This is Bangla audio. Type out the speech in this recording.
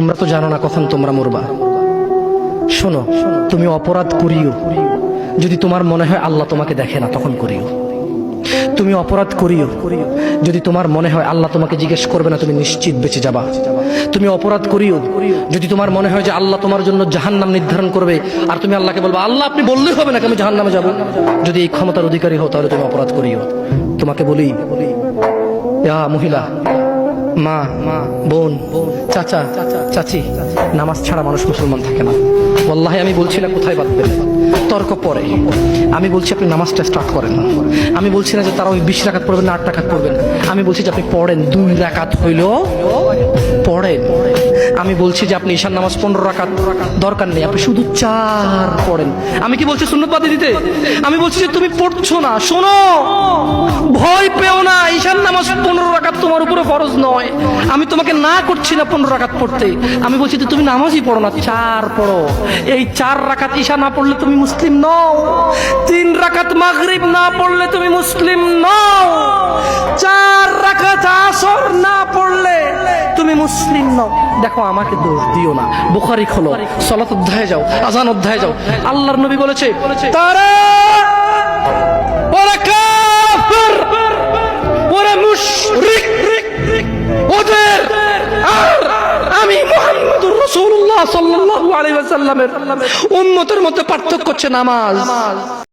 তোমরা তো জানো না কখন তোমরা মরবা। শোনো, তুমি অপরাধ করিও যদি তোমার মনে হয় আল্লাহ তোমাকে দেখে না, তখন করিও। তুমি অপরাধ করিও যদি তোমার মনে হয় আল্লাহ তোমাকে জিজ্ঞেস করবে না, তুমি নিশ্চিত বেঁচে যাবা। তুমি অপরাধ করিও যদি তোমার মনে হয় যে আল্লাহ তোমার জন্য জাহান্নাম নির্ধারণ করবে, আর তুমি আল্লাহকে বলবা আল্লাহ আপনি বললেই হবে নাকি আমি জাহান্নামে যাব। যদি এই ক্ষমতার অধিকারী হও তাহলে তুমি অপরাধ করিও। তোমাকে বলি, মহিলা, মা, বোন, চাচা, চাচি, নামাজ ছাড়া মানুষ মুসলমান থাকে না। ওয়াল্লাহি আমি বলছি না কোথায় বাঁধবেন, তর্ক পরে। আমি বলছি আপনি নামাজটা স্টার্ট করেন না। আমি বলছি না যে তারা ওই 20 রাকাত পড়বেন না 8 রাকাত পড়বেন। আমি বলছি যে আপনি পড়েন, 2 রাকাত হইল পড়েন। আমি বলছি যে আপনি ঈশার নামাজ 15 রাকাত দরকার নেই, আপনি শুধু 4 পড়েন। আমি কি বলছি সুন্নত বাদ দিতে? আমি বলছি যে তুমি পড়ছো না, শোনো, ভয় পেও না, ঈশার নামাজ 15 রাকাত তোমার উপরে ফরজ নয়। আমি তোমাকে না করছি না 15 রাকাত পড়তে। আমি বলছি যে তুমি নামাজই পড়ো না, 4 পড়ো। এই 4 রাকাত ঈশা না পড়লে তুমি মুসলিম নও। 3 রাকাত মাগরিব না পড়লে তুমি মুসলিম নও। 4 রাকাত আসর না পড়লে তুমি মুসলিম নও। দেখো, আমাকে দোষ দিও না। বুখারী খোলো, সালাত অধ্যায়ে যাও, আযান অধ্যায়ে যাও। আল্লাহর নবী বলেছে তারা ওরা কাফির, ওরা মুশরিক, ওদের আর আমি মুহাম্মদুর রাসূলুল্লাহ সাল্লাল্লাহু আলাইহি ওয়াসাল্লামের উম্মতের মধ্যে পার্থক্য হচ্ছে নামাজ।